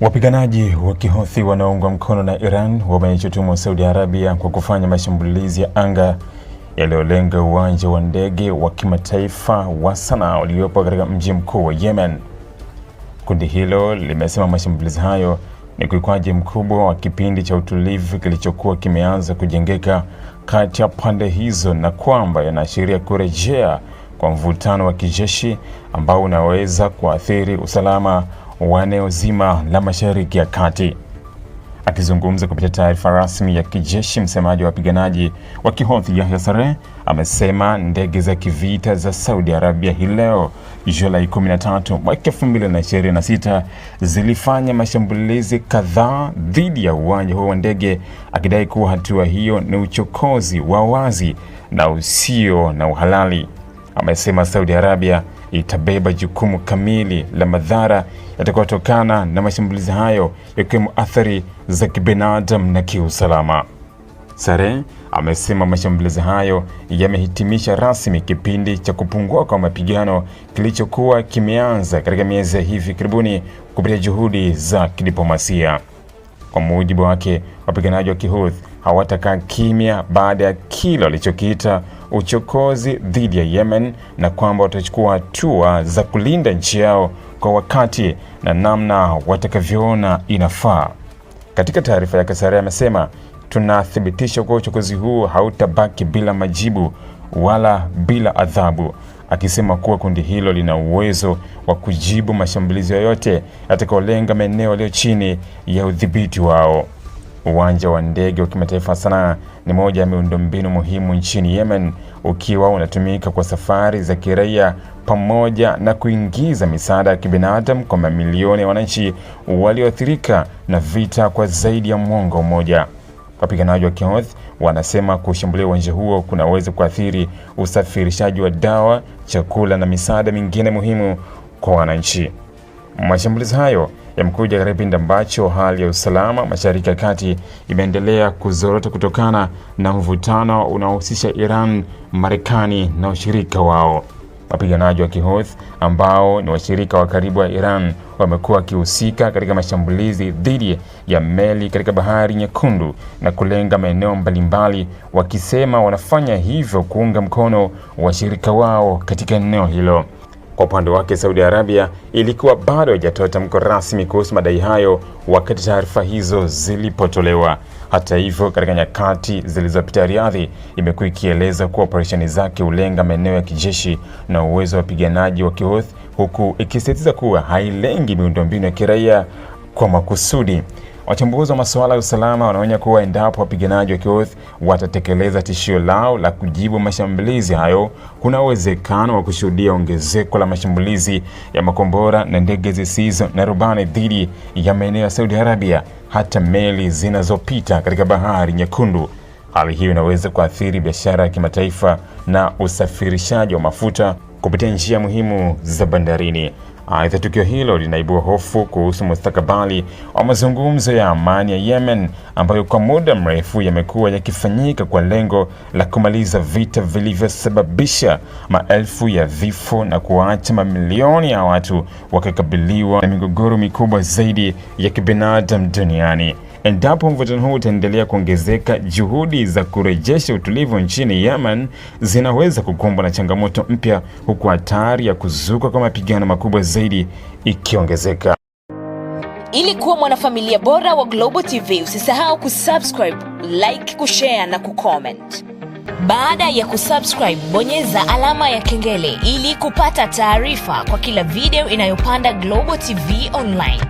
Wapiganaji wa Kihouthi wanaoungwa mkono na Iran wameishutumu Saudi Arabia kwa kufanya mashambulizi ya anga yaliyolenga uwanja wa ndege wa kimataifa wa Sanaa uliopo katika mji mkuu wa Yemen. Kundi hilo limesema mashambulizi hayo ni ukiukwaji mkubwa wa kipindi cha utulivu kilichokuwa kimeanza kujengeka kati ya pande hizo na kwamba yanaashiria kurejea kwa mvutano wa kijeshi ambao unaweza kuathiri usalama wa eneo zima la Mashariki ya Kati. Akizungumza kupitia taarifa rasmi ya kijeshi, msemaji wa wapiganaji wa Kihouthi Yahya Saree amesema ndege za kivita za Saudi Arabia hii leo Julai 13 mwaka 2026 zilifanya mashambulizi kadhaa dhidi ya uwanja huo wa ndege, akidai kuwa hatua hiyo ni uchokozi wa wazi na usio na uhalali. Amesema Saudi Arabia itabeba jukumu kamili la madhara yatakayotokana na mashambulizi hayo, yakiwemo athari za kibinadamu na kiusalama. Saree amesema mashambulizi hayo yamehitimisha rasmi kipindi cha kupungua kwa mapigano kilichokuwa kimeanza katika miezi ya hivi karibuni kupitia juhudi za kidiplomasia. Kwa mujibu wake, wapiganaji wa Kihouthi hawatakaa kimya baada ya kile walichokiita uchokozi dhidi ya Yemen, na kwamba watachukua hatua za kulinda nchi yao kwa wakati na namna watakavyoona inafaa. Katika taarifa yake, Saree amesema, tunathibitisha kuwa uchokozi huu hautabaki bila majibu wala bila adhabu, akisema kuwa kundi hilo lina uwezo wa kujibu mashambulizi yoyote yatakayolenga maeneo yaliyo chini ya udhibiti wao. Uwanja wa ndege wa kimataifa Sanaa ni moja ya miundombinu muhimu nchini Yemen, ukiwa unatumika kwa safari za kiraia pamoja na kuingiza misaada ya kibinadamu kwa mamilioni ya wananchi walioathirika na vita kwa zaidi ya mwongo mmoja. Wapiganaji wa Kihouthi wanasema kushambulia uwanja huo kunaweza kuathiri usafirishaji wa dawa, chakula na misaada mingine muhimu kwa wananchi. Mashambulizi hayo yamekuja katika kipindi ambacho hali ya usalama Mashariki ya Kati imeendelea kuzorota kutokana na mvutano unaohusisha Iran, Marekani na washirika wao. Wapiganaji wa Kihouthi ambao ni washirika wa karibu wa Iran wamekuwa wakihusika katika mashambulizi dhidi ya meli katika Bahari Nyekundu na kulenga maeneo mbalimbali, wakisema wanafanya hivyo kuunga mkono washirika wao katika eneo hilo. Kwa upande wake, Saudi Arabia ilikuwa bado haijatoa tamko rasmi kuhusu madai hayo wakati taarifa hizo zilipotolewa. Hata hivyo, katika nyakati zilizopita, Riyadh imekuwa ikieleza kuwa operesheni zake hulenga maeneo ya kijeshi na uwezo wa wapiganaji wa Kihouthi, huku ikisisitiza kuwa hailengi miundombinu ya kiraia kwa makusudi. Wachambuzi wa masuala ya usalama wanaonya kuwa endapo wapiganaji wa Kihouthi watatekeleza tishio lao la kujibu mashambulizi hayo, kuna uwezekano wa kushuhudia ongezeko la mashambulizi ya makombora na ndege zisizo na rubani dhidi ya maeneo ya Saudi Arabia, hata meli zinazopita katika Bahari Nyekundu. Hali hiyo inaweza kuathiri biashara ya kimataifa na usafirishaji wa mafuta kupitia njia muhimu za bandarini. Aidha, tukio hilo linaibua hofu kuhusu mustakabali wa mazungumzo ya amani ya Yemen ambayo kwa muda mrefu yamekuwa yakifanyika kwa lengo la kumaliza vita vilivyosababisha maelfu ya vifo na kuacha mamilioni ya watu wakikabiliwa na migogoro mikubwa zaidi ya kibinadamu duniani. Endapo mvutano huu utaendelea kuongezeka, juhudi za kurejesha utulivu nchini Yemen zinaweza kukumbwa na changamoto mpya, huku hatari ya kuzuka kwa mapigano makubwa zaidi ikiongezeka. Ili kuwa mwanafamilia bora wa Global TV, usisahau kusubscribe, like, kushare na kucomment. Baada ya kusubscribe, bonyeza alama ya kengele ili kupata taarifa kwa kila video inayopanda Global TV Online.